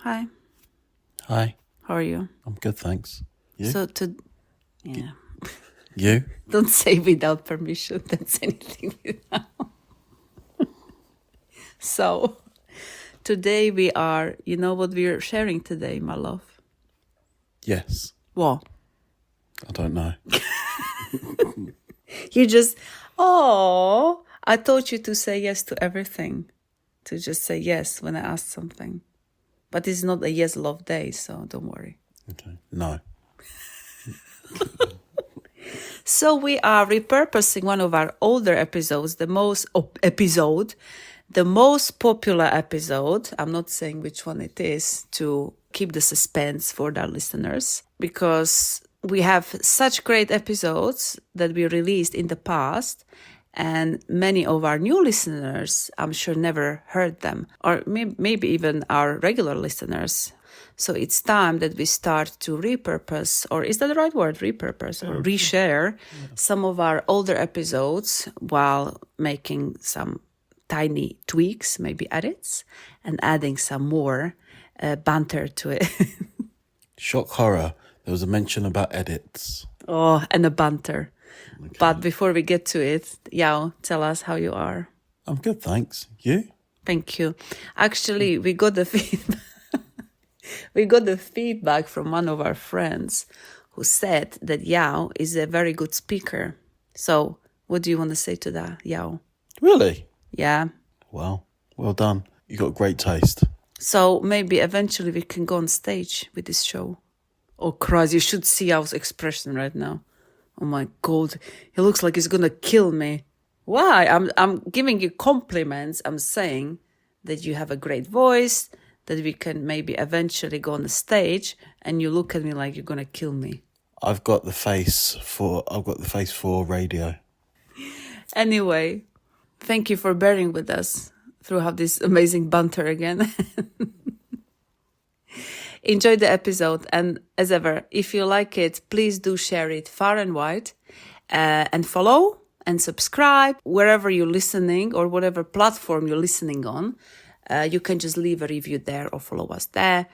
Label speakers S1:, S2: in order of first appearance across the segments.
S1: Hi.
S2: Hi.
S1: How are you?
S2: I'm good, thanks. You?
S1: Yeah.
S2: You?
S1: Don't say without permission. That's anything without. So, today you know what we're sharing today, my love?
S2: Yes.
S1: What?
S2: I don't know.
S1: I taught you to say yes to everything. To just say yes when I ask something. But it's not a yes love day, so don't worry.
S2: Okay. No.
S1: So we are repurposing one of our older episodes, the most popular episode. I'm not saying which one it is to keep the suspense for our listeners, because we have such great episodes that we released in the past, and many of our new listeners, I'm sure, never heard them, or maybe even our regular listeners. So it's time that we start to repurpose, or is that the right word, repurpose, or reshare some of our older episodes while making some tiny tweaks, maybe edits, and adding some more banter to it.
S2: Shock horror. There was a mention about edits.
S1: Oh, and a banter.
S2: Okay.
S1: But before we get to it, Yao, tell us how you are.
S2: I'm good, thanks. You?
S1: Thank you. Actually, we got the feedback. We got the feedback from one of our friends who said that Yao is a very good speaker. So, what do you want to say to that, Yao?
S2: Really?
S1: Yeah.
S2: Well done. You got great taste.
S1: So maybe eventually we can go on stage with this show. Oh, Christ, you should see Yao's expression right now. Oh my God, he looks like he's gonna kill me. Why? I'm giving you compliments. I'm saying that you have a great voice, that we can maybe eventually go on the stage, and you look at me like you're gonna kill me.
S2: I've got the face for radio.
S1: Anyway, thank you for bearing with us throughout this amazing banter again. Enjoy the episode, and as ever, if you like it, please do share it far and wide, and follow and subscribe wherever you're listening, or whatever platform you're listening on. You can just leave a review there or follow us there,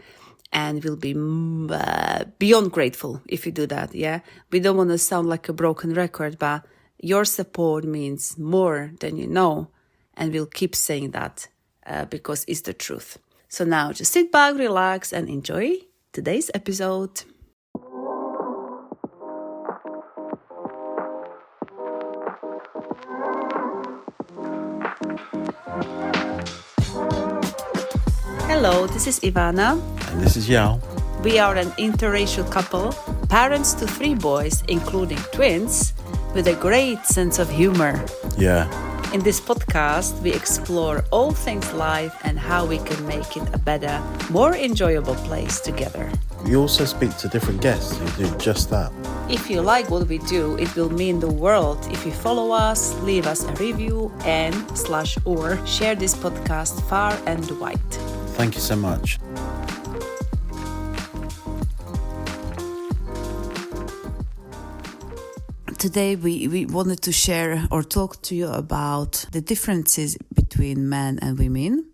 S1: and we'll be beyond grateful if you do that. Yeah, we don't want to sound like a broken record, but your support means more than you know, and we'll keep saying that because it's the truth. So now just sit back, relax, and enjoy today's episode. Hello, this is Ivana.
S2: And this is Yao.
S1: We are an interracial couple, parents to 3 boys, including twins, with a great sense of humor.
S2: Yeah.
S1: In this podcast, we explore all things life and how we can make it a better, more enjoyable place together.
S2: We also speak to different guests who do just that.
S1: If you like what we do, it will mean the world if you follow us, leave us a review, and/or share this podcast far and wide.
S2: Thank you so much.
S1: Today we wanted to share or talk to you about the differences between men and women.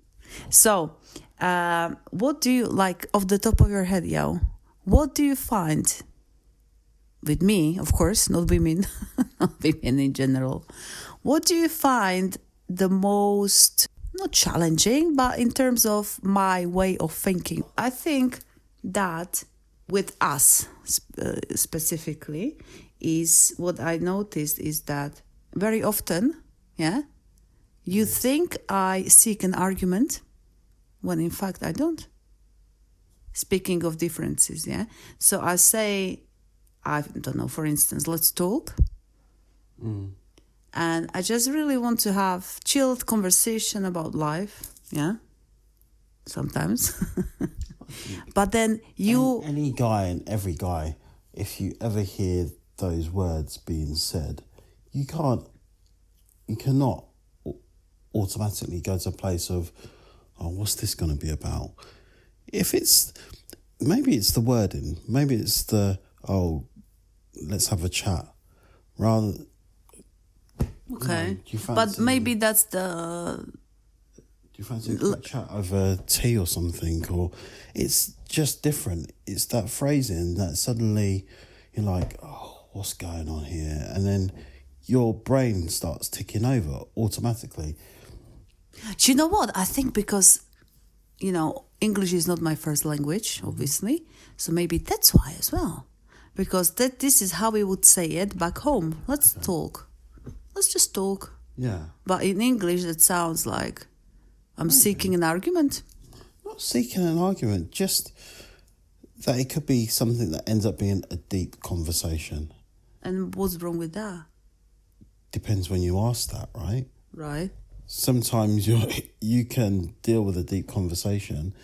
S1: So, what do you like off the top of your head, Yao? What do you find with me, of course, not women, not women in general. What do you find the most, not challenging, but in terms of my way of thinking? I think that with us specifically, is what I noticed is that very often, you think I seek an argument when in fact I don't. Speaking of differences, so I say, I don't know, for instance, let's talk. And I just really want to have chilled conversation about life, sometimes. But then
S2: Any guy and every guy, if you ever hear those words being said, you cannot automatically go to a place of, oh, what's this going to be about? Maybe it's the wording, maybe it's the, oh, let's have a chat, rather.
S1: Okay,
S2: You know,
S1: but maybe that's the
S2: you fancy a quick chat over tea or something? Or it's just different. It's that phrasing that suddenly you're like, oh, what's going on here? And then your brain starts ticking over automatically.
S1: Do you know what? I think because, English is not my first language, obviously. So maybe that's why as well. Because this is how we would say it back home. Let's talk. Let's just talk.
S2: Yeah.
S1: But in English, it sounds like I'm seeking an argument.
S2: Not seeking an argument, just that it could be something that ends up being a deep conversation.
S1: And what's wrong with that?
S2: Depends when you ask that, right?
S1: Right.
S2: Sometimes you can deal with a deep conversation,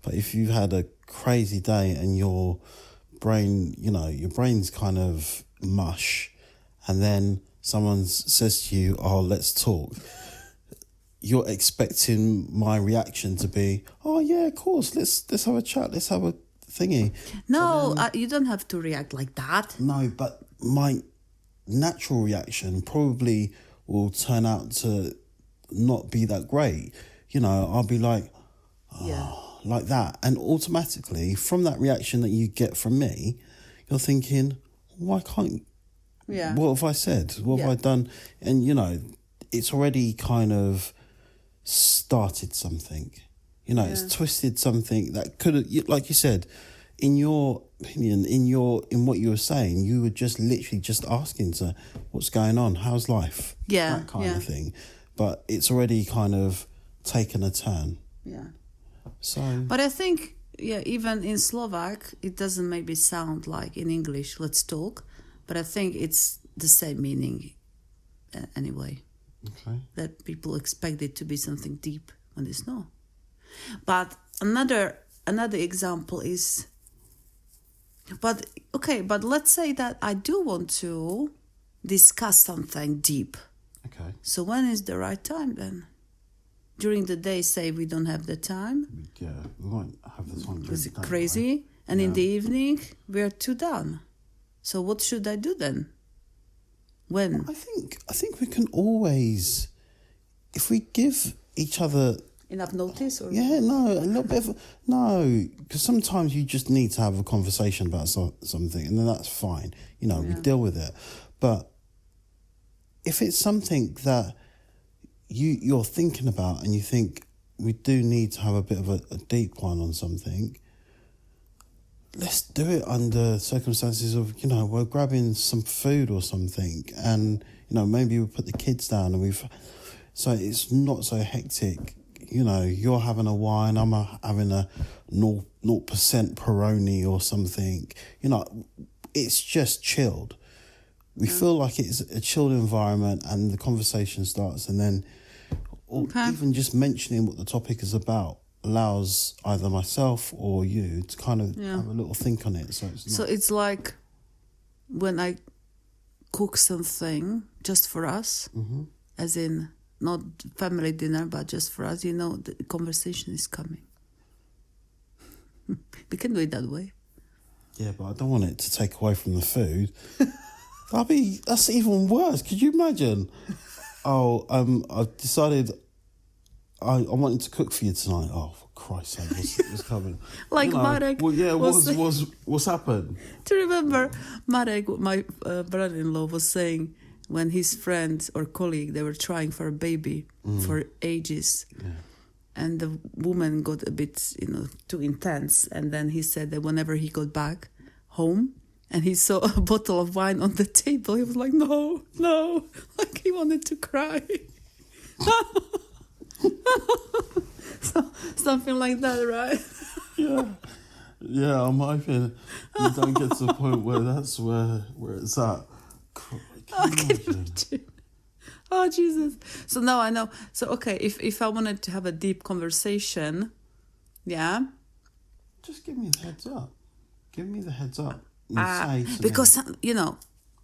S2: but if you've had a crazy day and your brain's kind of mush, and then someone says to you, oh, let's talk, you're expecting my reaction to be, oh yeah, of course, let's have a chat, let's have a thingy.
S1: No, you don't have to react like that.
S2: No, but my natural reaction probably will turn out to not be that great. I'll be like, like that. And automatically, from that reaction that you get from me, you're thinking, why can't...
S1: Yeah.
S2: What have I said? What have I done? And, it's already kind of started something. It's twisted something that could have... Like you said, in your opinion, in what you were saying, you were just literally just asking to, what's going on? How's life?
S1: Yeah.
S2: That kind of thing. But it's already kind of taken a turn.
S1: Yeah.
S2: So...
S1: But I think, even in Slovak, it doesn't maybe sound like in English, let's talk. But I think it's the same meaning anyway.
S2: Okay.
S1: That people expect it to be something deep when it's not. But another example is... But let's say that I do want to discuss something deep.
S2: Okay.
S1: So when is the right time then? During the day, say we don't have the time.
S2: Yeah, we won't have the time.
S1: Is it crazy? And in the evening, we're too done. So what should I do then? When?
S2: I think we can always, if we give each other
S1: Enough notice? Or?
S2: a little bit of... No, because sometimes you just need to have a conversation about something, and then that's fine. We deal with it. But if it's something that you're thinking about and you think we do need to have a bit of a deep one on something, let's do it under circumstances of, we're grabbing some food or something, and, maybe we put the kids down and so it's not so hectic. You're having a wine, I'm having a 0% Peroni or something. It's just chilled. We feel like it's a chilled environment, and the conversation starts, and then even just mentioning what the topic is about allows either myself or you to kind of have a little think on it. So
S1: it's like when I cook something just for us, as in not family dinner, but just for us, the conversation is coming. We can do it that way.
S2: Yeah, but I don't want it to take away from the food. That's even worse. Could you imagine? I've decided I wanted to cook for you tonight. Oh, for Christ's sake, what's coming?
S1: Like Marek.
S2: Well, yeah, what's happened?
S1: Do you remember Marek, my brother-in-law, was saying when his friend or colleague, they were trying for a baby for ages. Yeah. And the woman got a bit, too intense. And then he said that whenever he got back home and he saw a bottle of wine on the table, he was like, no, like he wanted to cry. So, something like that, right?
S2: Yeah, I'm hoping you don't get to the point where that's where it's at.
S1: I can imagine. Oh, Jesus. So now I know. So, okay, if I wanted to have a deep conversation,
S2: just give me the heads up. Give me the heads up.
S1: Because,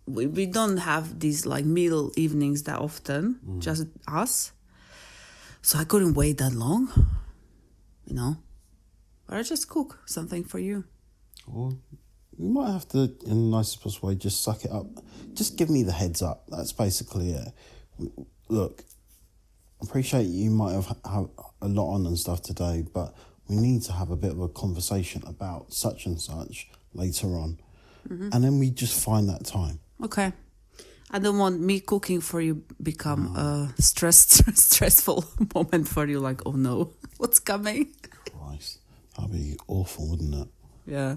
S1: we don't have these like meal evenings that often, just us. So I couldn't wait that long, But I just cook something for you.
S2: Or you might have to, in the nicest possible way, just suck it up. Just give me the heads up. That's basically it. Look, appreciate you might have a lot on and stuff today, but we need to have a bit of a conversation about such and such later on. And then we just find that time.
S1: Okay. I don't want me cooking for you become a stressful moment for you. Like, oh no, what's coming?
S2: Christ, that'd be awful, wouldn't it?
S1: Yeah.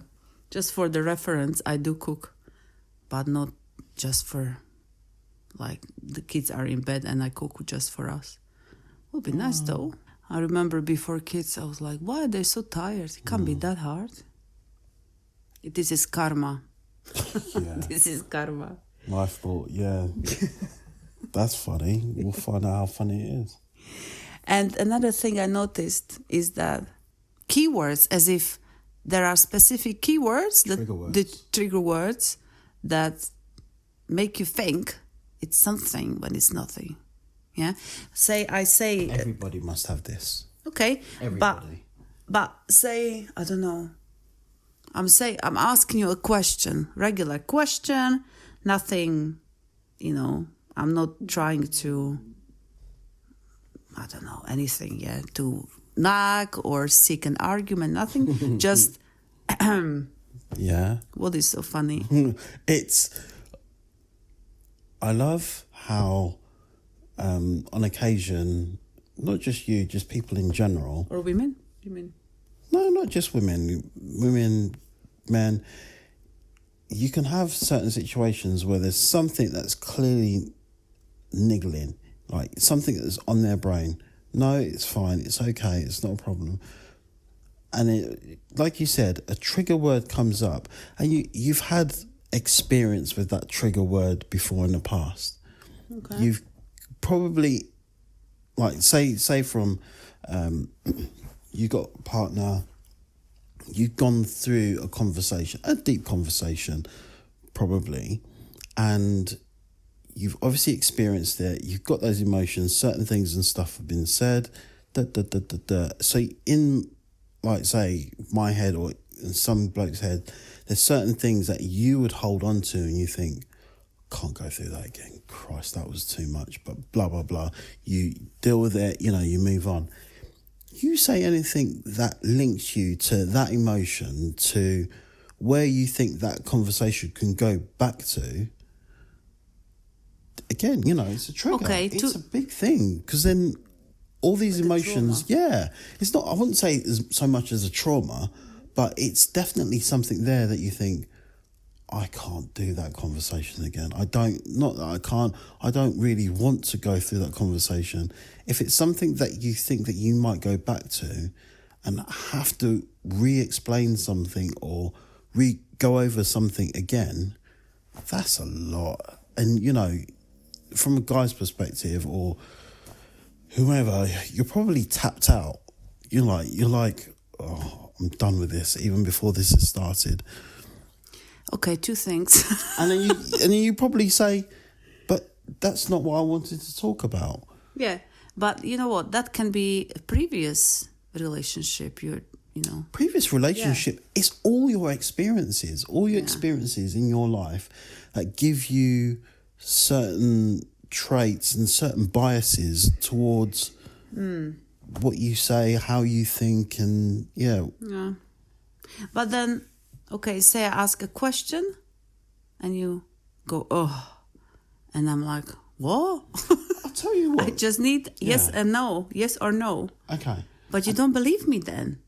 S1: Just for the reference, I do cook, but not just for, like, the kids are in bed and I cook just for us. Would be nice though. I remember before kids, I was like, why are they so tired? It can't be that hard. This is karma.
S2: Yeah.
S1: This is karma.
S2: I thought, yeah, that's funny. We'll find out how funny it is.
S1: And another thing I noticed is that keywords, as if there are specific keywords, the trigger words that make you think it's something when it's nothing. Yeah. I say.
S2: Everybody must have this.
S1: Okay.
S2: Everybody.
S1: But say, I don't know. I'm asking you a question, regular question, nothing, I'm not trying to, I don't know, anything, to nag or seek an argument, nothing, just,
S2: yeah.
S1: What is so funny?
S2: I love how, on occasion, not just you, just people in general.
S1: Or women, you mean?
S2: No, not just women, men. You can have certain situations where there's something that's clearly niggling, like something that's on their brain. No, it's fine, it's okay, it's not a problem. And it, like you said, a trigger word comes up, and you've had experience with that trigger word before in the past.
S1: Okay.
S2: You've probably, like, say from, you got a partner, you've gone through a conversation, a deep conversation, probably, and you've obviously experienced it. You've got those emotions, certain things and stuff have been said. So in, like, say, my head or in some bloke's head, there's certain things that you would hold on to and you think, can't go through that again. Christ, that was too much, but blah, blah, blah. You deal with it, you move on. You say anything that links you to that emotion, to where you think that conversation can go back to, again, it's a trigger. Okay, it's a big thing, because then all these emotions, it's not, I wouldn't say so much as a trauma, but it's definitely something there that you think, I can't do that conversation again. I don't really want to go through that conversation. If it's something that you think that you might go back to and have to re-explain something or go over something again, that's a lot. And, from a guy's perspective or whoever, you're probably tapped out. You're like, oh, I'm done with this, even before this has started.
S1: Okay, two things.
S2: and then you probably say, but that's not what I wanted to talk about.
S1: Yeah, but you know what? That can be a previous relationship. Previous
S2: relationship. Yeah. It's all your experiences, in your life that give you certain traits and certain biases towards what you say, how you think, and yeah.
S1: But then, okay, say I ask a question and you go, oh, and I'm like, what?
S2: I'll tell you what.
S1: I just need yes and no, yes or no.
S2: Okay.
S1: But you don't believe me then.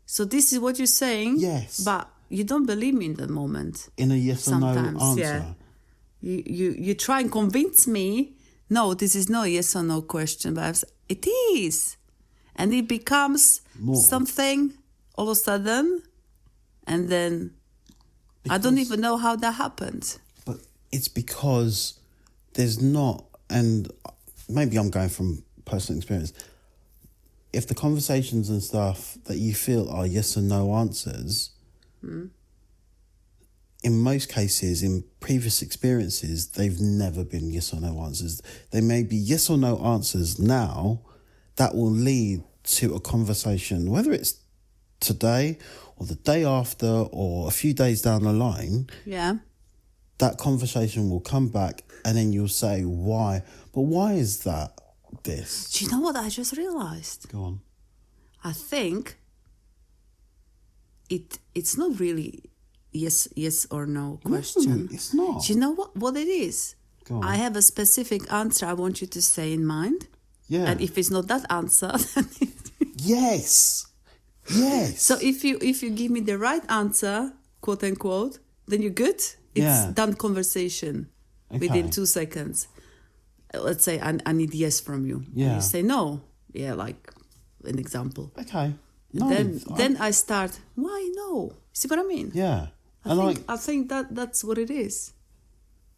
S1: So this is what you're saying.
S2: Yes.
S1: But you don't believe me in the moment.
S2: In a yes
S1: sometimes,
S2: or no answer.
S1: Yeah. You try and convince me, no, this is no yes or no question, but it is. And it becomes something all of a sudden, and then I don't even know how that happened.
S2: But it's because there's not, and maybe I'm going from personal experience, if the conversations and stuff that you feel are yes and no answers, in most cases, in previous experiences, they've never been yes or no answers. They may be yes or no answers now that will lead to a conversation, whether it's today or the day after or a few days down the line.
S1: Yeah.
S2: That conversation will come back and then you'll say, why? But why is that? this.
S1: Do you know what I just realized?
S2: Go on.
S1: I think it's not really yes or no question.
S2: No, it's not.
S1: Do you know what it is?
S2: Go on.
S1: I have a specific answer I want you to say in mind.
S2: Yeah.
S1: And if it's not that answer, then
S2: Yes. Yes.
S1: so if you give me the right answer, quote unquote, then you're good. It's done conversation within 2 seconds. Let's say I need yes from you.
S2: Yeah.
S1: You say no. Yeah, like an example.
S2: Okay. No,
S1: Then I start, why no? See what I mean?
S2: Yeah.
S1: I think that's what it is.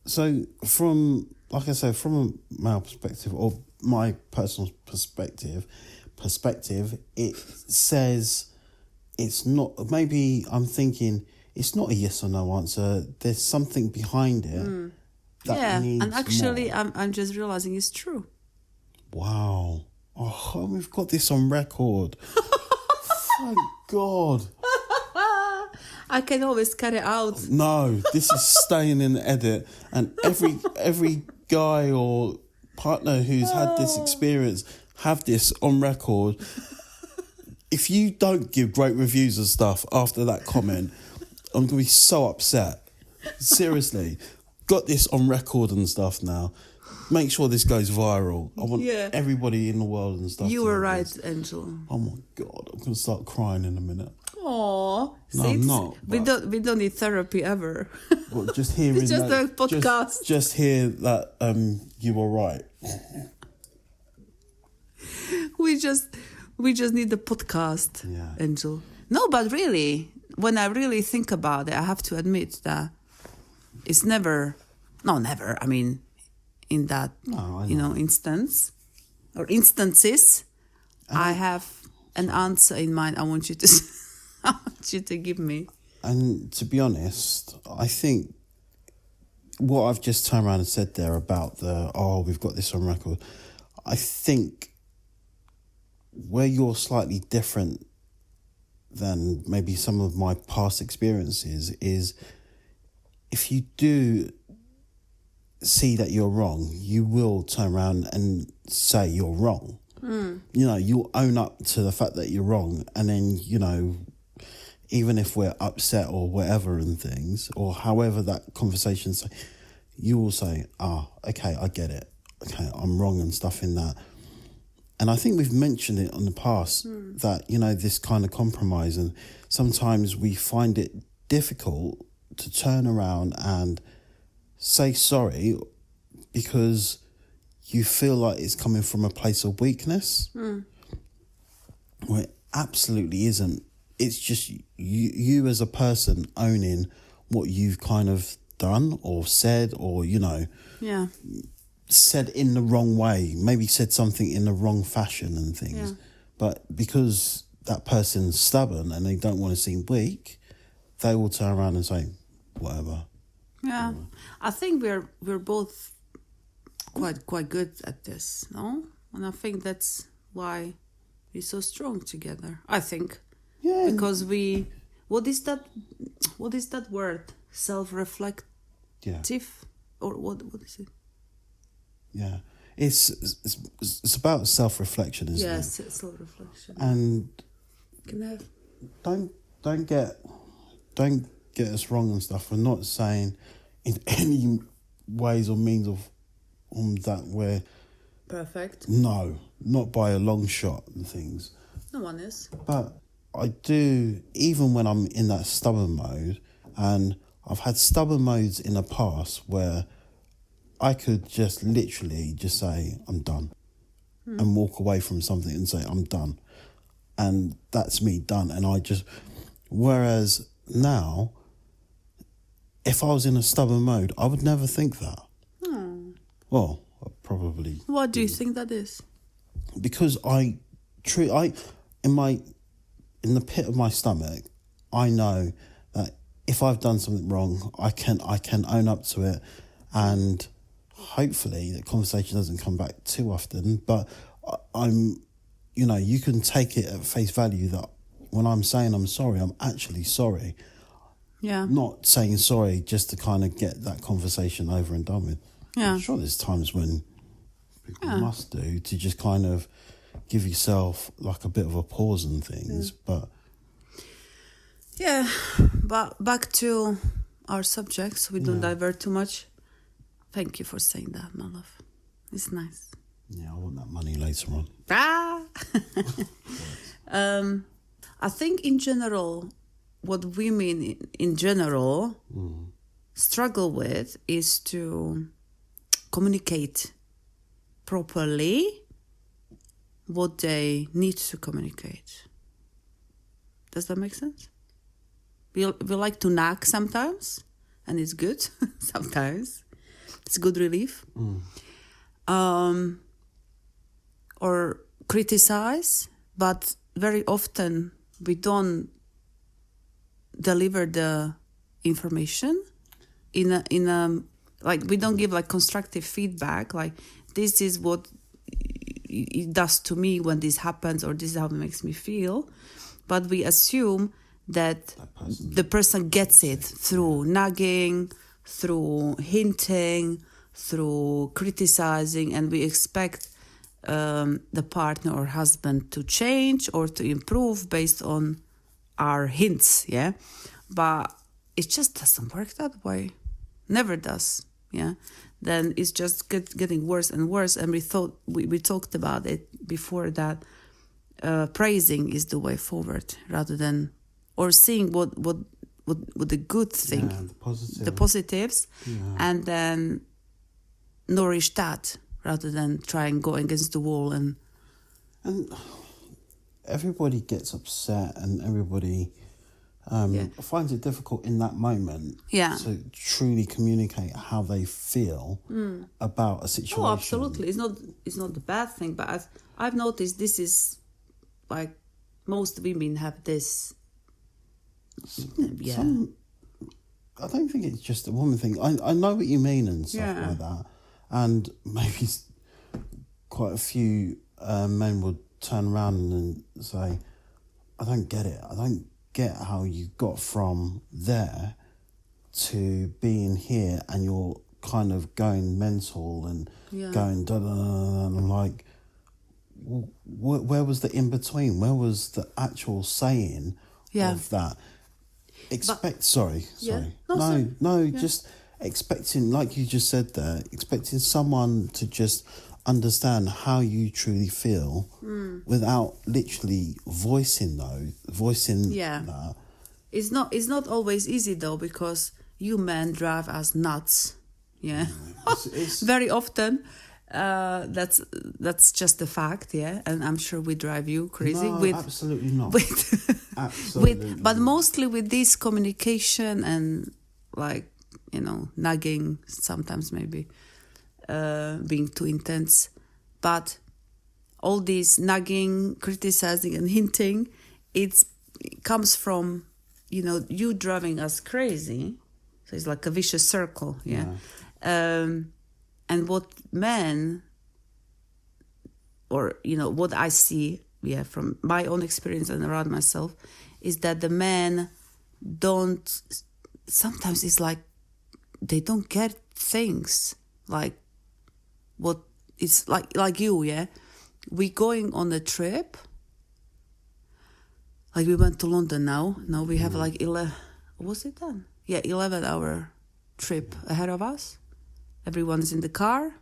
S2: So from, like I said, from a male perspective or my personal perspective, it says it's not, maybe I'm thinking it's not a yes or no answer. There's something behind it that needs
S1: and actually
S2: more.
S1: I'm just realizing it's true.
S2: Wow. Oh, we've got this on record. Thank God.
S1: I can always cut it out.
S2: No, this is staying in the edit. And every guy or partner who's had this experience have this on record. If you don't give great reviews and stuff after that comment, I'm going to be so upset. Seriously. Got this on record and stuff now. Make sure this goes viral. I want everybody in the world and stuff.
S1: You
S2: to
S1: were
S2: know
S1: right,
S2: this.
S1: Angel.
S2: Oh my God, I'm going to start crying in a minute.
S1: Aww.
S2: No, I'm not.
S1: We don't need therapy ever.
S2: Well, just hearing
S1: It's just a podcast.
S2: Just hear that you were right.
S1: we just need the podcast, Angel. No, but really, when I really think about it, I have to admit that it's never. I mean, in that instance or instances, I have an answer in mind. I want you to give me.
S2: And to be honest, I think what I've just turned around and said there about we've got this on record, I think where you're slightly different than maybe some of my past experiences is if you do see that you're wrong, you will turn around and say you're wrong. You'll own up to the fact that you're wrong, and then, even if we're upset or whatever and things, or however that conversation say, you will say, okay, I get it. Okay, I'm wrong and stuff in that. And I think we've mentioned it in the past that, this kind of compromise, and sometimes we find it difficult to turn around and say sorry because you feel like it's coming from a place of weakness. Well, it absolutely isn't. It's just you as a person owning what you've kind of done or said or, said in the wrong way, maybe said something in the wrong fashion and things. But because that person's stubborn and they don't want to seem weak, they will turn around and say, whatever.
S1: Yeah, I think we're both quite good at this, no? And I think that's why we're so strong together. I think, because what is that word? Self-reflective, or what is it? Yeah,
S2: it's about self-reflection, isn't it?
S1: Yes, it's self-reflection.
S2: And
S1: can I have...
S2: don't get us wrong and stuff. We're not saying in any ways or means that we're
S1: perfect.
S2: No, not by a long shot and things.
S1: No one is.
S2: But I do, even when I'm in that stubborn mode, and I've had stubborn modes in the past where I could just literally just say, I'm done. And walk away from something and say, I'm done. And that's me done. And whereas now, if I was in a stubborn mode, I would never think that. Well, I probably...
S1: What do you think that is?
S2: Because in the pit of my stomach, I know that if I've done something wrong, I can own up to it, and hopefully the conversation doesn't come back too often. But you can take it at face value that when I'm saying I'm sorry, I'm actually sorry.
S1: Yeah.
S2: Not saying sorry just to kind of get that conversation over and done with.
S1: Yeah.
S2: I'm sure there's times when people must do to just kind of give yourself like a bit of a pause and things. But
S1: but back to our subject, so we don't divert too much. Thank you for saying that, my love. It's nice.
S2: Yeah, I want that money later on.
S1: I think in general, what women in general struggle with is to communicate properly what they need to communicate. Does that make sense? We like to nag sometimes, and it's good. Sometimes it's good relief. Or criticize, but very often we don't deliver the information in a like, we don't give like constructive feedback, like this is what it does to me when this happens, or this is how it makes me feel. But we assume that the person gets it through nagging, through hinting, through criticizing, and we expect the partner or husband to change or to improve based on our hints, but it just doesn't work that way. Never does. Then it's just getting worse and worse. And we talked about it before, that praising is the way forward, rather than, or seeing what the good thing, the positives, and then nourish that, rather than try and go against the wall. And
S2: everybody gets upset, and everybody finds it difficult in that moment to truly communicate how they feel about a situation.
S1: Oh, absolutely. It's not the bad thing, but I've noticed this is like most women have this.
S2: I don't think it's just a woman thing. I know what you mean and stuff like that. And maybe quite a few men would turn around and say, I don't get it. I don't get how you got from there to being here, and you're kind of going mental and going da-da-da-da. And I'm like, where was the in-between? Where was the actual saying of that? Just expecting, like you just said there, expecting someone to just understand how you truly feel without literally voicing that.
S1: It's not always easy though, because you men drive us nuts. It's very often that's just a fact, and I'm sure we drive you crazy.
S2: No, absolutely not.
S1: But mostly with this communication and like, nagging, sometimes maybe being too intense. But all this nagging, criticizing and hinting, it comes from, you driving us crazy. So it's like a vicious circle, and what men, or, what I see, from my own experience and around myself, is that the men sometimes it's like they don't get things like what it's like you, we going on a trip, like we went to London now we have like 11 hour trip ahead of us. Everyone's in the car,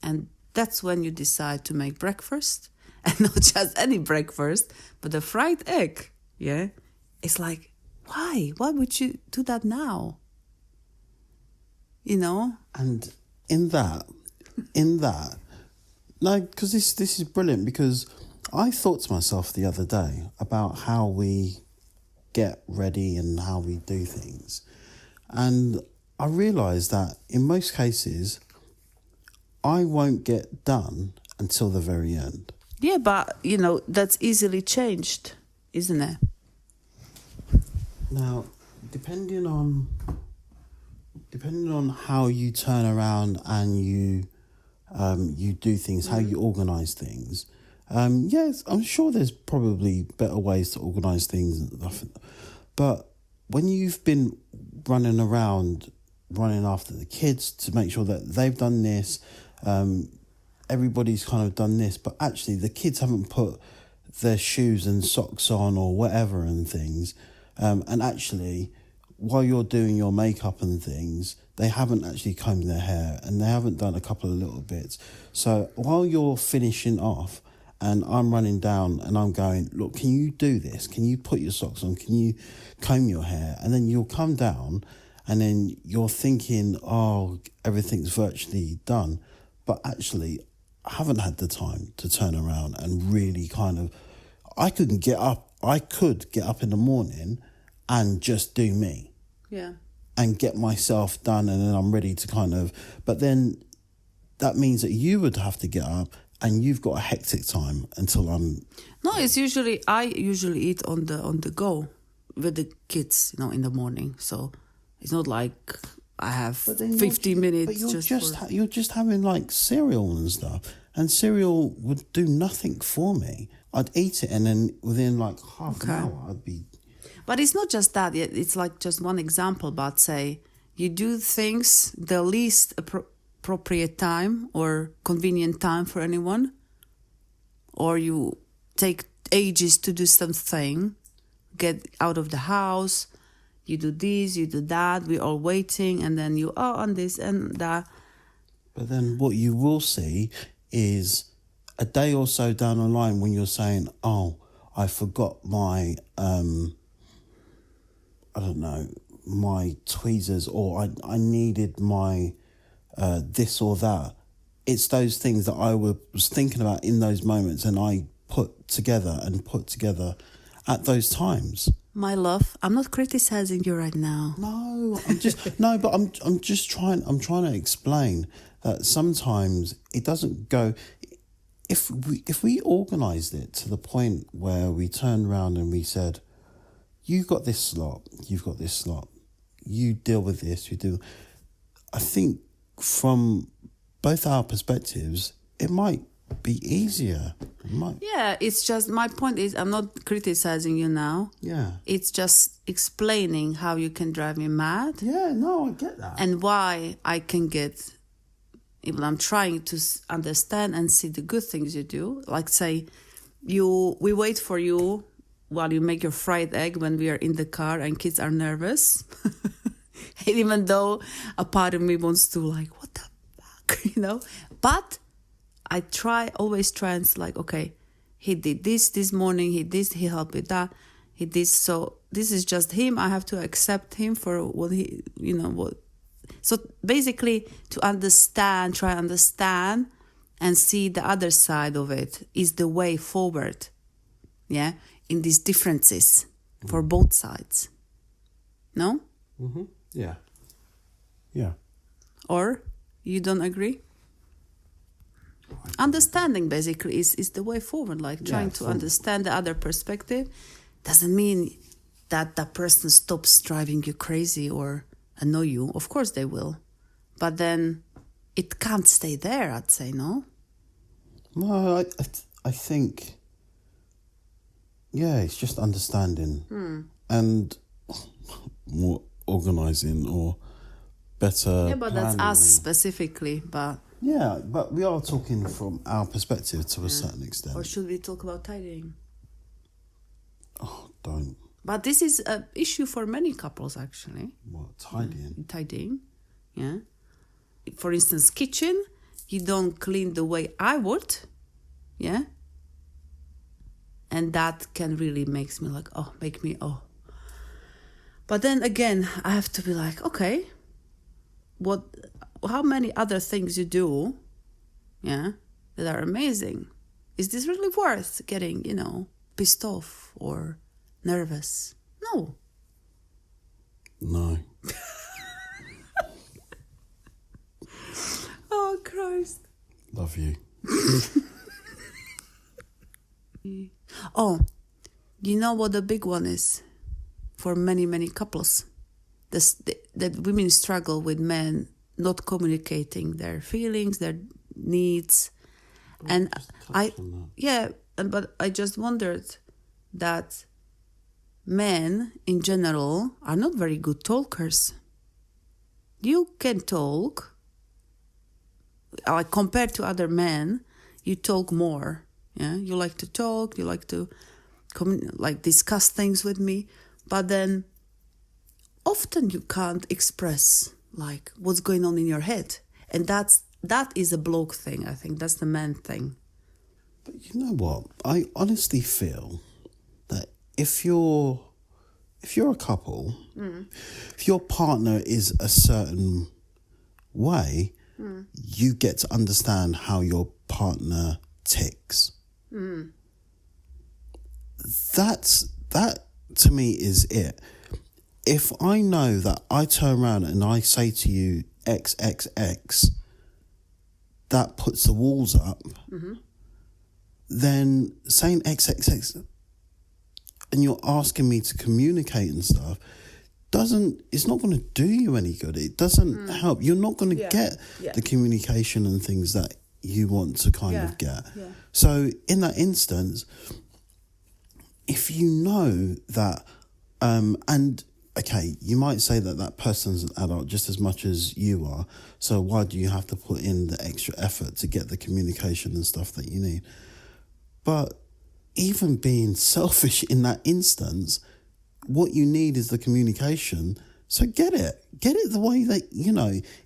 S1: and that's when you decide to make breakfast, and not just any breakfast, but a fried egg. It's like, why would you do that now?
S2: And in that, no, because this is brilliant, because I thought to myself the other day about how we get ready and how we do things. And I realised that in most cases, I won't get done until the very end.
S1: Yeah, but, that's easily changed, isn't it?
S2: Now, depending on how you turn around and you do things, how you organise things, yes, I'm sure there's probably better ways to organise things and stuff. But when you've been running around, running after the kids to make sure that they've done this, everybody's kind of done this, but actually the kids haven't put their shoes and socks on or whatever and things. And actually, while you're doing your makeup and things, they haven't actually combed their hair and they haven't done a couple of little bits. So while you're finishing off and I'm running down and I'm going, look, can you do this? Can you put your socks on? Can you comb your hair? And then you'll come down and then you're thinking, oh, everything's virtually done. But actually, I haven't had the time to turn around and really kind of, I could get up in the morning and just do me.
S1: Yeah.
S2: And get myself done, and then I'm ready to kind of, but then that means that you would have to get up and you've got a hectic time until I'm.
S1: No, it's usually, I usually eat on the go with the kids, in the morning. So it's not like I have 15 minutes.
S2: But you're just having like cereal and stuff, and cereal would do nothing for me. I'd eat it and then within like half an hour I'd be.
S1: But it's not just that. It's like just one example. But say you do things the least appropriate time or convenient time for anyone, or you take ages to do something, get out of the house, you do this, you do that, we're all waiting, and then you are on this and that.
S2: But then what you will see is a day or so down the line when you're saying, oh, I forgot my... I don't know, my tweezers, or I needed my this or that. It's those things that I was thinking about in those moments and I put together at those times.
S1: My love, I'm not criticizing you right now.
S2: No, I'm just trying to explain that sometimes it doesn't go. If we organised it to the point where we turned around and we said, you've got this slot, you deal with this, you do. I think from both our perspectives, it might be easier.
S1: Yeah, it's just, my point is, I'm not criticizing you now.
S2: Yeah.
S1: It's just explaining how you can drive me mad.
S2: Yeah, no, I get that.
S1: And why I can get, even I'm trying to understand and see the good things you do. Like say, we wait for you while you make your fried egg when we are in the car and kids are nervous. And even though a part of me wants to like, what the fuck, But I always try and it's like, okay, he did this morning, he helped with that, he did, so this is just him, I have to accept him for what he, what. So basically to try understand and see the other side of it is the way forward, yeah, in these differences for both sides. No?
S2: Mm-hmm. Yeah. Yeah.
S1: Or you don't agree? Understanding basically is the way forward, like trying to understand the other perspective. Doesn't mean that person stops driving you crazy or annoy you. Of course they will. But then it can't stay there, I'd say, no?
S2: No, I think, yeah, it's just understanding and more organising or better.
S1: Yeah, but that's us
S2: and,
S1: specifically, but...
S2: Yeah, but we are talking from our perspective to a certain extent.
S1: Or should we talk about tidying?
S2: Oh, don't.
S1: But this is an issue for many couples, actually.
S2: What, tidying?
S1: Tidying, yeah. For instance, kitchen, you don't clean the way I would, yeah? And that can really make me like, But then again, I have to be like, okay, how many other things you do, yeah, that are amazing? Is this really worth getting, pissed off or nervous? No.
S2: No.
S1: Oh, Christ.
S2: Love you.
S1: Oh, you know what the big one is for many, many couples? That women struggle with men not communicating their feelings, their needs. And but I just wondered that men in general are not very good talkers. You can talk like compared to other men, you talk more. Yeah, you like to talk, you like to discuss things with me, but then often you can't express like what's going on in your head, and that is a bloke thing. I think that's the man thing.
S2: But you know what? I honestly feel that if you're a couple, if your partner is a certain way, you get to understand how your partner ticks. That to me is it. If I know that I turn around and I say to you XXX, that puts the walls up, then saying XXX and you're asking me to communicate and stuff it's not going to do you any good. It doesn't help. You're not going to get the communication and things that you want to kind of get.
S1: Yeah.
S2: So in that instance, if you know that, and okay, you might say that person's an adult just as much as you are. So why do you have to put in the extra effort to get the communication and stuff that you need? But even being selfish in that instance, what you need is the communication. So get it the way that,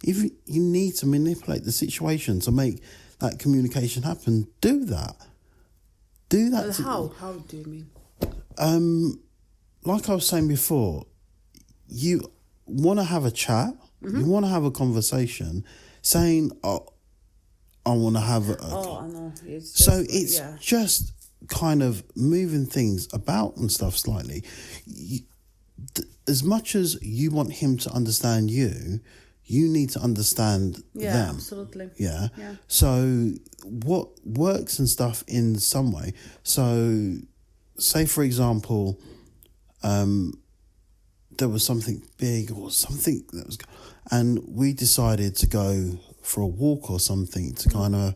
S2: if you need to manipulate the situation to make that communication happen, do that.
S1: But how do you mean?
S2: Like I was saying before, you want to have a chat, you want to have a conversation, saying, I want to have
S1: I know.
S2: It's just kind of moving things about and stuff slightly. As much as you want him to understand you need to understand them.
S1: Absolutely.
S2: Yeah. So what works and stuff in some way. So say, for example, there was something big or something that was, and we decided to go for a walk or something to kind of,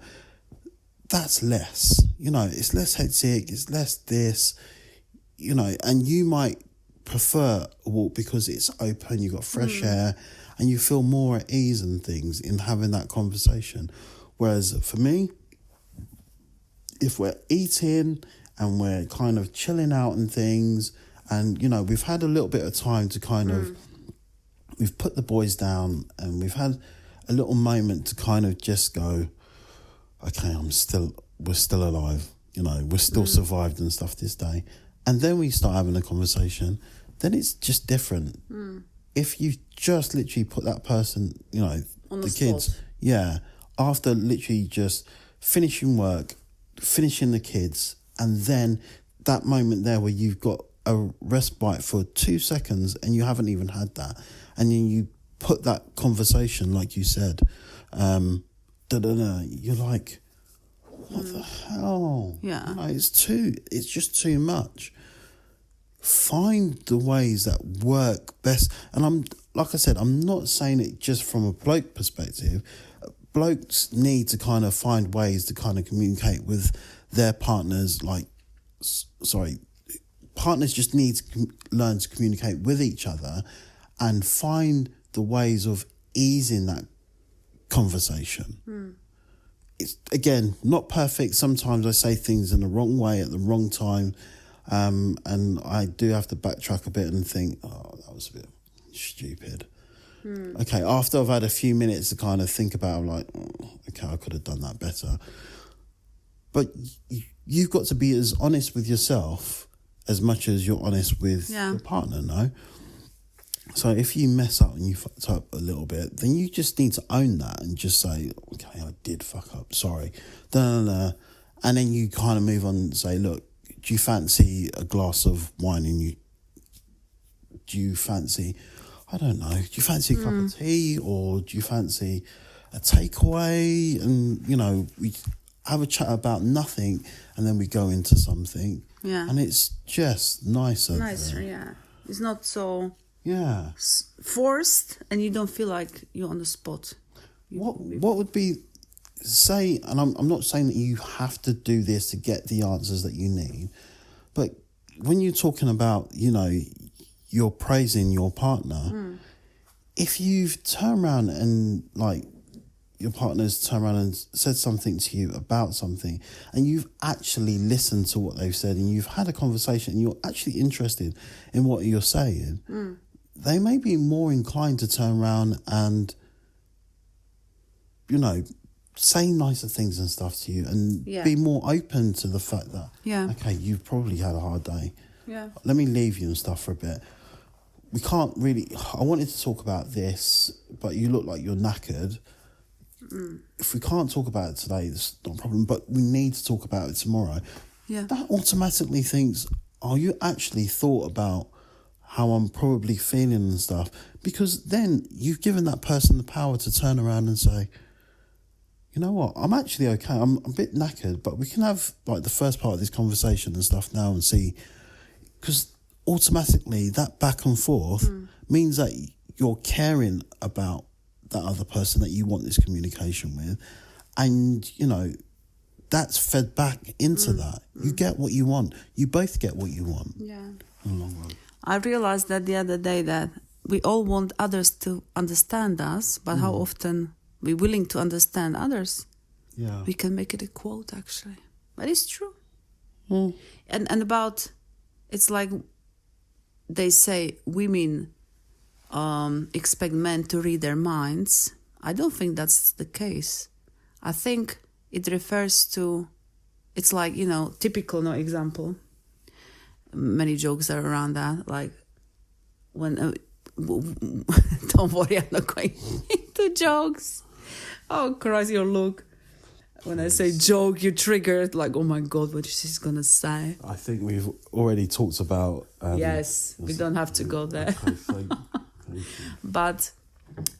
S2: that's less, it's less hectic, it's less this, and you might prefer a walk because it's open, you've got fresh air, and you feel more at ease and things in having that conversation. Whereas for me, if we're eating and we're kind of chilling out and things, and, we've had a little bit of time to kind of, we've put the boys down and we've had a little moment to kind of just go, okay, we're still alive, we're still survived and stuff this day. And then we start having a conversation, then it's just different. If you just literally put that person,
S1: on
S2: the kids, after literally just finishing work, finishing the kids, and then that moment there where you've got a respite for 2 seconds and you haven't even had that, and then you put that conversation, like you said, you're like, what the hell?
S1: Yeah.
S2: It's just too much. Find the ways that work best. And like I said, I'm not saying it just from a bloke perspective. Blokes need to kind of find ways to kind of communicate with their partners. Partners just need to learn to communicate with each other and find the ways of easing that conversation. It's, again, not perfect. Sometimes I say things in the wrong way at the wrong time, and I do have to backtrack a bit and think, that was a bit stupid. Okay, after I've had a few minutes to kind of think about it, I'm like, okay, I could have done that better. But you've got to be as honest with yourself as much as you're honest with your partner, no? So if you mess up and you fucked up a little bit, then you just need to own that and just say, okay, I did fuck up, sorry. And then you kind of move on and say, look, do you fancy a glass of wine? And do you fancy, I don't know, do you fancy a cup of tea, or do you fancy a takeaway? And, we have a chat about nothing and then we go into something.
S1: Yeah.
S2: And it's just nicer.
S1: Yeah. It's not so...
S2: Yeah.
S1: forced, and you don't feel like you're on the spot.
S2: What would be, say, and I'm not saying that you have to do this to get the answers that you need, but when you're talking about, you're praising your partner, if you've turned around and your partner's turned around and said something to you about something, and you've actually listened to what they've said, and you've had a conversation, and you're actually interested in what you're saying, they may be more inclined to turn around and, say nicer things and stuff to you, and be more open to the fact that, okay, you've probably had a hard day.
S1: Yeah.
S2: Let me leave you and stuff for a bit. We can't really... I wanted to talk about this, but you look like you're knackered. If we can't talk about it today, it's not a problem, but we need to talk about it tomorrow.
S1: Yeah.
S2: That automatically thinks, oh, you actually thought about how I'm probably feeling and stuff, because then you've given that person the power to turn around and say, you know what, I'm actually okay. I'm a bit knackered, but we can have like the first part of this conversation and stuff now and see, because automatically that back and forth means that you're caring about that other person that you want this communication with, and that's fed back into that. You get what you want. You both get what you want.
S1: Yeah.
S2: In the long run.
S1: I realized that the other day that we all want others to understand us, but how often we're willing to understand others.
S2: Yeah.
S1: We can make it a quote, actually. But it's true. And about, it's like they say women expect men to read their minds. I don't think that's the case. I think it refers to, it's like, typical example. Many jokes are around that. Like when, don't worry, I'm not going into jokes. Oh, Christ, your look. When I say joke, you're triggered. Like, oh my God, what is she going to say?
S2: I think we've already talked about...
S1: yes, we don't have to go there.
S2: Okay, thank you.
S1: But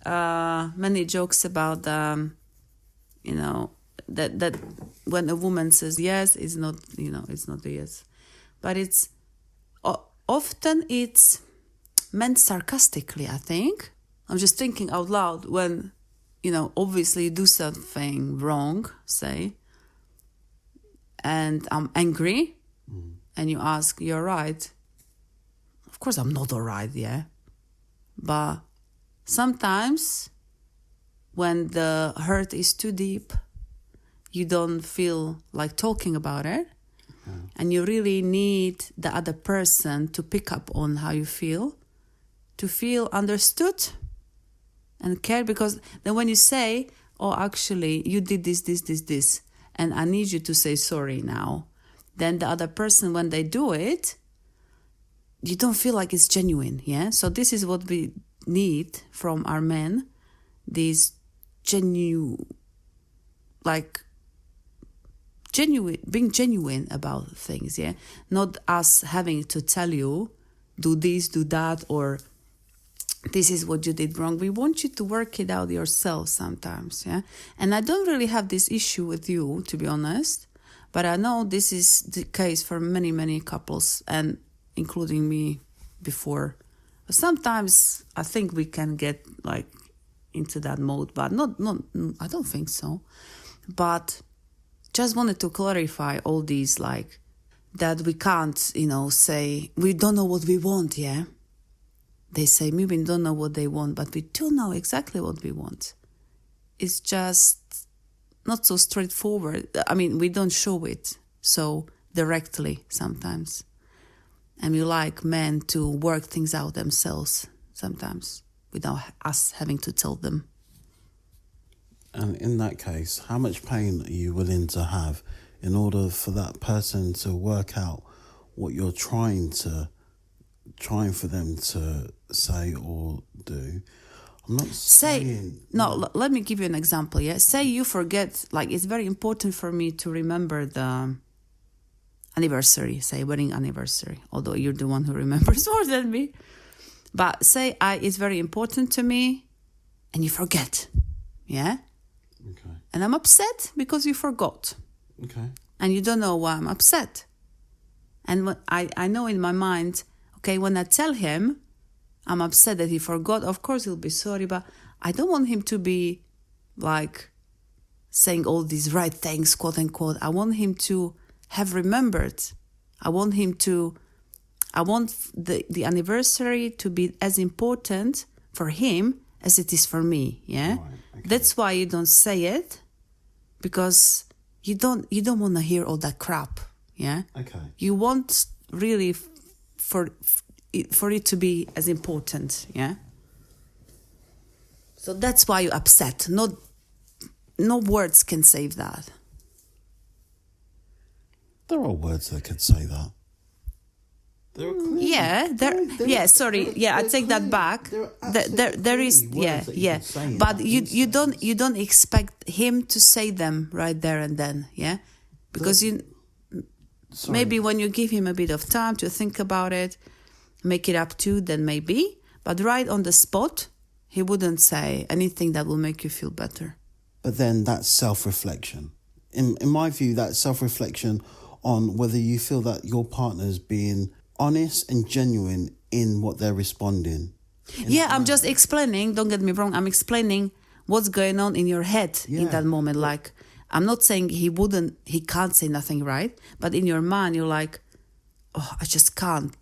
S1: many jokes about, that when a woman says yes, it's not, it's not a yes. But it's often it's meant sarcastically, I think. I'm just thinking out loud when, obviously you do something wrong, say, and I'm angry, and you ask, you're right. Of course I'm not all right, yeah. But sometimes when the hurt is too deep, you don't feel like talking about it. And you really need the other person to pick up on how you feel, to feel understood and cared. Because then when you say, oh, actually, you did this, and I need you to say sorry now, then the other person, when they do it, you don't feel like it's genuine, yeah? So this is what we need from our men, these being genuine about things, yeah? Not us having to tell you, do this, do that, or this is what you did wrong. We want you to work it out yourself sometimes, yeah? And I don't really have this issue with you, to be honest, but I know this is the case for many, many couples, and including me before. Sometimes I think we can get like into that mode, but not I don't think so. But just wanted to clarify all these, like, that we can't, say, we don't know what we want, yeah? They say, maybe we don't know what they want, but we do know exactly what we want. It's just not so straightforward. I mean, we don't show it so directly sometimes. And we like men to work things out themselves sometimes without us having to tell them.
S2: And in that case, how much pain are you willing to have in order for that person to work out what you're trying for them to say or do? I'm not saying...
S1: No, let me give you an example, yeah? Say you forget, like, it's very important for me to remember the anniversary, say wedding anniversary, although you're the one who remembers more than me. But say it's very important to me and you forget, yeah?
S2: Okay.
S1: And I'm upset because you forgot.
S2: Okay.
S1: And you don't know why I'm upset. And when I know in my mind, okay, when I tell him I'm upset that he forgot, of course he'll be sorry, but I don't want him to be like saying all these right things, quote unquote. I want him to have remembered. I want the anniversary to be as important for him as it is for me, yeah?
S2: Right,
S1: That's why you don't say it, because you don't want to hear all that crap. Yeah.
S2: Okay.
S1: You want really for it to be as important. Yeah. So that's why you're upset. No words can save that.
S2: There are words that could say that. There are clearly,
S1: I take that back. There is but you don't expect him to say them right there and then, yeah, because maybe when you give him a bit of time to think about it, make it up to, then maybe, but right on the spot he wouldn't say anything that will make you feel better.
S2: But then that's self-reflection. In my view, that's self-reflection on whether you feel that your partner's being honest and genuine in what they're responding.
S1: I'm just explaining, don't get me wrong, I'm explaining what's going on in your head in that moment. Like, I'm not saying he can't say nothing right, but in your mind you're like, oh, I just can't.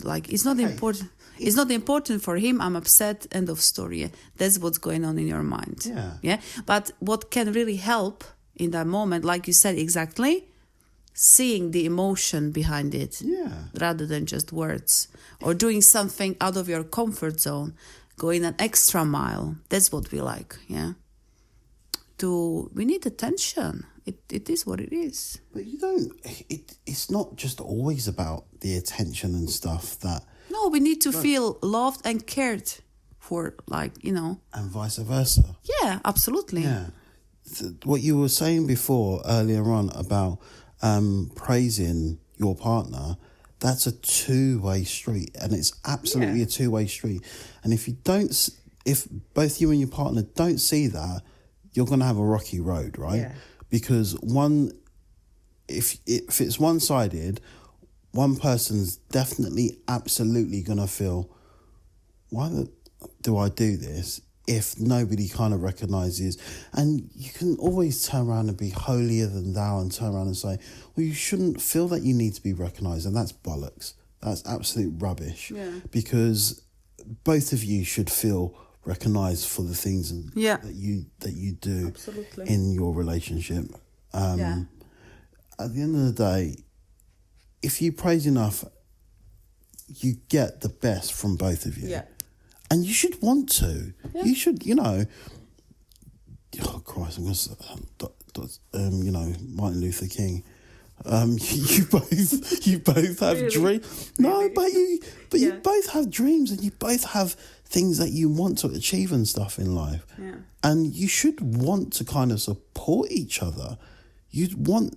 S1: Like, it's not important. It's not important for him. I'm upset. End of story. That's what's going on in your mind. Yeah. But what can really help in that moment, like you said exactly, seeing the emotion behind it, rather than just words, or doing something out of your comfort zone, going an extra mile. That's what we like. Yeah. We need attention. It is what it is.
S2: But you don't. It's not just always about the attention and stuff that.
S1: No, we need to feel loved and cared for,
S2: And vice versa.
S1: Yeah, absolutely.
S2: Yeah. What you were saying before, earlier on, about praising your partner, that's a two-way street, and it's absolutely a two-way street. And if both you and your partner don't see that, you're going to have a rocky road, right? Yeah. Because if it's one-sided, one person's definitely, absolutely going to feel, why do I do this if nobody kind of recognises? And you can always turn around and be holier than thou and turn around and say, well, you shouldn't feel that you need to be recognised. And that's bollocks. That's absolute rubbish. Yeah. Because both of you should feel recognised for the things that you do in your relationship. At the end of the day, if you praise enough, you get the best from both of you. Yeah. And you should want to. Yeah. You should, oh Christ, I'm going to, Martin Luther King. You both have dreams. No, really? but you both have dreams, and you both have things that you want to achieve and stuff in life. Yeah. And you should want to kind of support each other. You'd want,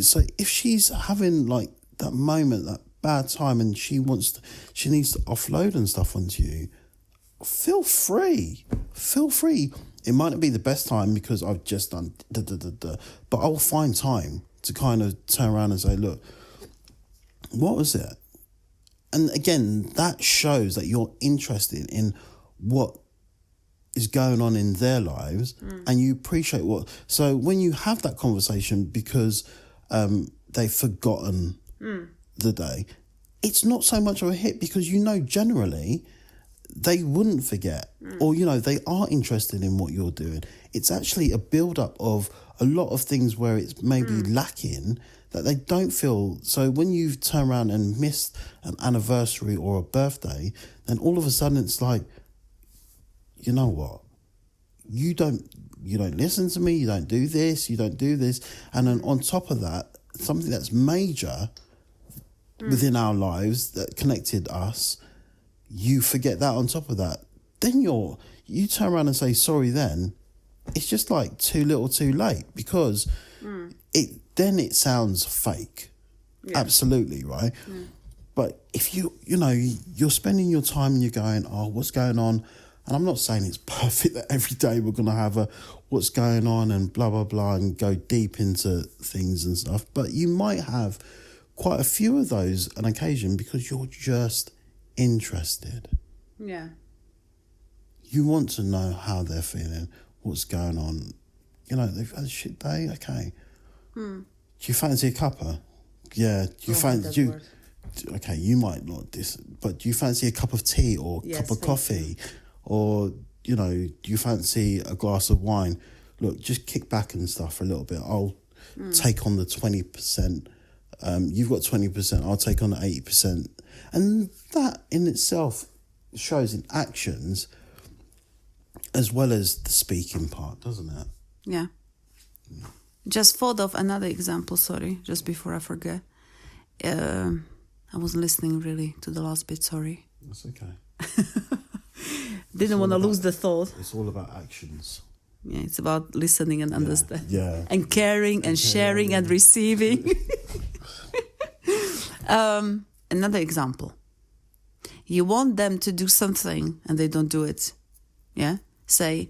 S2: so if she's having like that moment, that bad time, and she needs to offload and stuff onto you, feel free. It might not be the best time because I've just done but I'll find time to kind of turn around and say, look, what was it? And again, that shows that you're interested in what is going on in their lives, and you appreciate so when you have that conversation because they've forgotten the day, it's not so much of a hit because generally they wouldn't forget, or they are interested in what you're doing. It's actually a build-up of a lot of things where it's maybe lacking that they don't feel. So when you turn around and miss an anniversary or a birthday, then all of a sudden it's like, you know what, you don't listen to me, you don't do this, and then on top of that, something that's major within our lives that connected us, you forget that on top of that. Then you turn around and say sorry, then it's just like too little too late, because it sounds fake. Yeah. Absolutely, right? But if you're spending your time and you're going, oh, what's going on? And I'm not saying it's perfect that every day we're going to have a what's going on and blah, blah, blah, and go deep into things and stuff. But you might have quite a few of those on occasion because you're just interested.
S1: Yeah.
S2: You want to know how they're feeling, what's going on. They've had a shit day. Okay. Do you fancy a cuppa? Yeah. Do you fancy... Okay, you might not but do you fancy a cup of tea or a cup of coffee? Or you know, do you fancy a glass of wine? Look, just kick back and stuff for a little bit. I'll take on the 20%. You've got 20%, I'll take on the 80%. And that in itself shows in actions as well as the speaking part, doesn't it?
S1: Yeah. Just thought of another example, sorry, just before I forget. I wasn't listening really to the last bit, sorry.
S2: That's okay.
S1: Didn't want to lose the thought.
S2: It's all about actions.
S1: Yeah, it's about listening and understanding.
S2: Yeah.
S1: And caring and sharing and receiving. Another example. You want them to do something and they don't do it. Yeah? Say,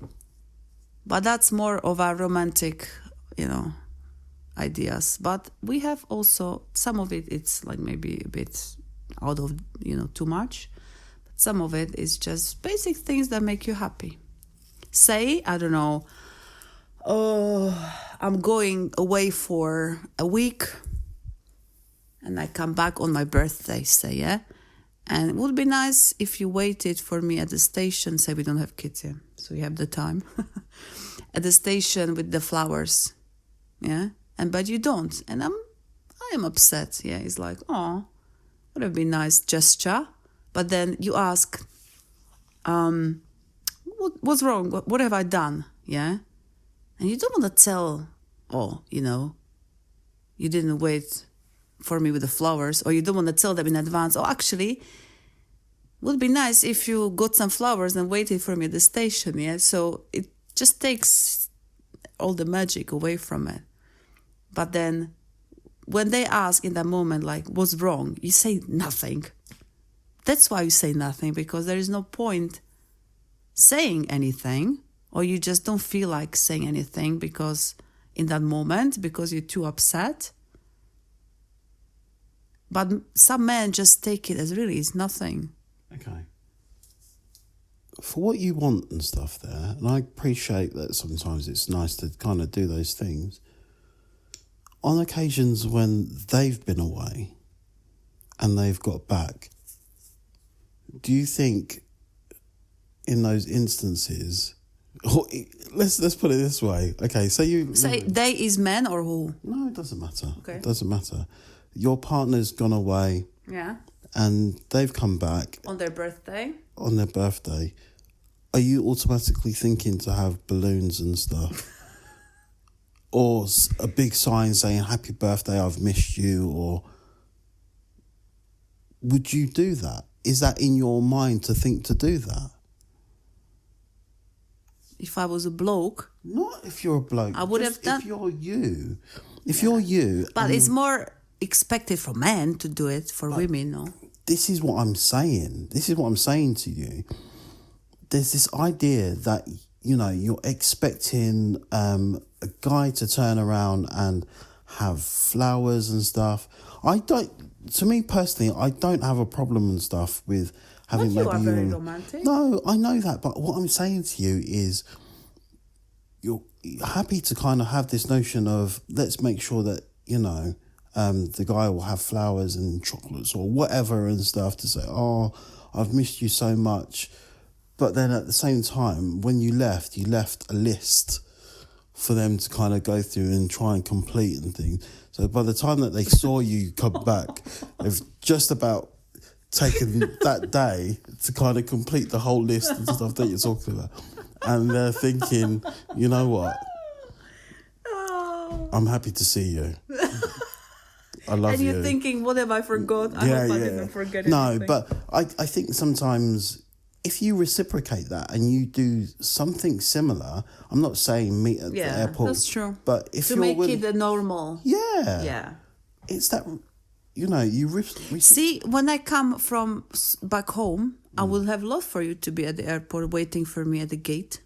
S1: but that's more of our romantic, ideas. But we have also, some of it, it's like maybe a bit out of, too much. But some of it is just basic things that make you happy. Say, I don't know, I'm going away for a week and I come back on my birthday, say, yeah? And it would be nice if you waited for me at the station. Say we don't have kids here, so you have the time. At the station with the flowers, yeah? But you don't. And I am upset, yeah? It's like, oh, would have been a nice gesture. But then you ask, what's wrong? What have I done? Yeah? And you don't want to tell, you didn't wait for me with the flowers, or you don't want to tell them in advance, actually, would be nice if you got some flowers and waited for me at the station, yeah? So it just takes all the magic away from it. But then when they ask in that moment, like, what's wrong? You say nothing. That's why you say nothing, because there is no point saying anything, or you just don't feel like saying anything because in that moment, because you're too upset. But some men just take it as really it's nothing.
S2: Okay. For what you want and stuff there, and I appreciate that sometimes it's nice to kind of do those things. On occasions when they've been away and they've got back, do you think in those instances, let's put it this way. Okay, so you
S1: say they is men or who?
S2: No, it doesn't matter.
S1: Okay.
S2: It doesn't matter. Your partner's gone away.
S1: Yeah.
S2: And they've come back.
S1: On their birthday.
S2: Are you automatically thinking to have balloons and stuff? Or a big sign saying, happy birthday, I've missed you? Or would you do that? Is that in your mind to think to do that?
S1: If I was a bloke.
S2: Not if you're a bloke.
S1: I would have done.
S2: If you're you. If you're you.
S1: But it's more expected for men to do it, for women, no?
S2: This is what I'm saying. This is what I'm saying to you. There's this idea that, you're expecting a guy to turn around and have flowers and stuff. To me personally, I don't have a problem and stuff with having
S1: but you are very romantic.
S2: No, I know that. But what I'm saying to you is you're happy to kind of have this notion of let's make sure that, the guy will have flowers and chocolates or whatever and stuff to say, oh, I've missed you so much. But then at the same time, when you left a list for them to kind of go through and try and complete and things. So by the time that they saw you come back, they've just about taken that day to kind of complete the whole list and stuff that you're talking about. And they're thinking, you know what? I'm happy to see you. I love you.
S1: And you're thinking, what have I forgot? I hope I didn't forget anything.
S2: No, but I think sometimes if you reciprocate that and you do something similar, I'm not saying meet at the airport.
S1: That's true.
S2: But if
S1: to
S2: you're
S1: make it a normal.
S2: Yeah.
S1: Yeah.
S2: It's that,
S1: See, when I come from back home, I would have loved for you to be at the airport waiting for me at the gate.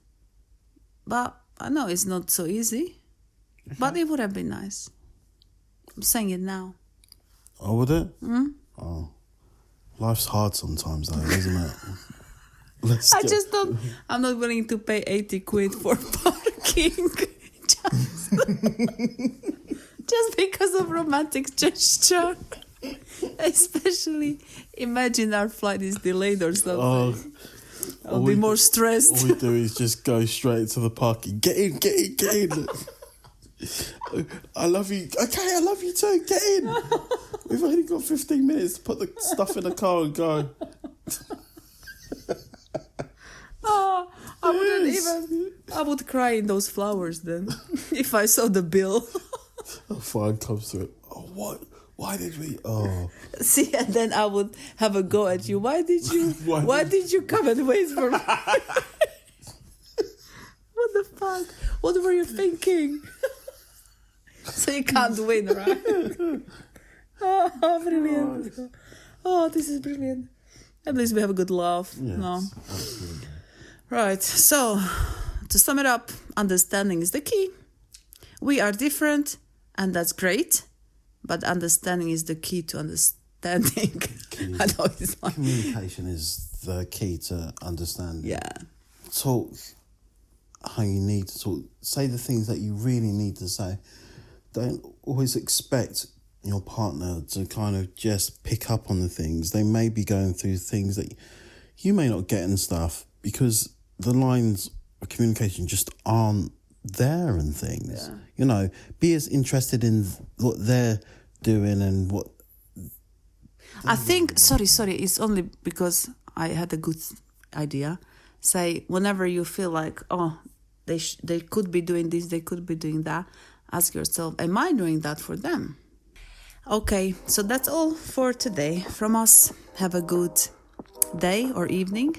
S1: But I know it's not so easy. Okay. But it would have been nice. I'm saying it now.
S2: Oh, would it? Mm? Oh. Life's hard sometimes though, isn't it?
S1: I'm not willing to pay 80 quid for parking. Just because of romantic gesture. Especially, imagine our flight is delayed or something. I'll be more stressed.
S2: All we do is just go straight to the parking. Get in, get in, get in. I love you. Okay, I love you too. Get in. We've only got 15 minutes to put the stuff in the car and go.
S1: Oh, I wouldn't even. I would cry in those flowers then if I saw the bill.
S2: A fine comes through. Oh, what? Why did we? Oh.
S1: See, and then I would have a go at you. Why did you? Why did you come and wait for me? What the fuck? What were you thinking? So you can't win, right? Oh, brilliant. Oh, this is brilliant. At least we have a good laugh.
S2: Yes,
S1: No.
S2: absolutely.
S1: Right. So, to sum it up, understanding is the key. We are different, and that's great. But understanding is the key to understanding. I know it's like...
S2: Communication is the key to understanding.
S1: Yeah.
S2: Talk how you need to talk. Say the things that you really need to say. Don't always expect your partner to kind of just pick up on the things. They may be going through things that you may not get and stuff because the lines of communication just aren't there and things.
S1: Yeah.
S2: You know, be as interested in what they're doing and what...
S1: I think, sorry, it's only because I had a good idea. Say, whenever you feel like, oh, they could be doing this, they could be doing that, ask yourself, am I doing that for them? Okay, so that's all for today from us. Have a good day or evening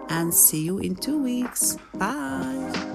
S1: and see you in 2 weeks. Bye.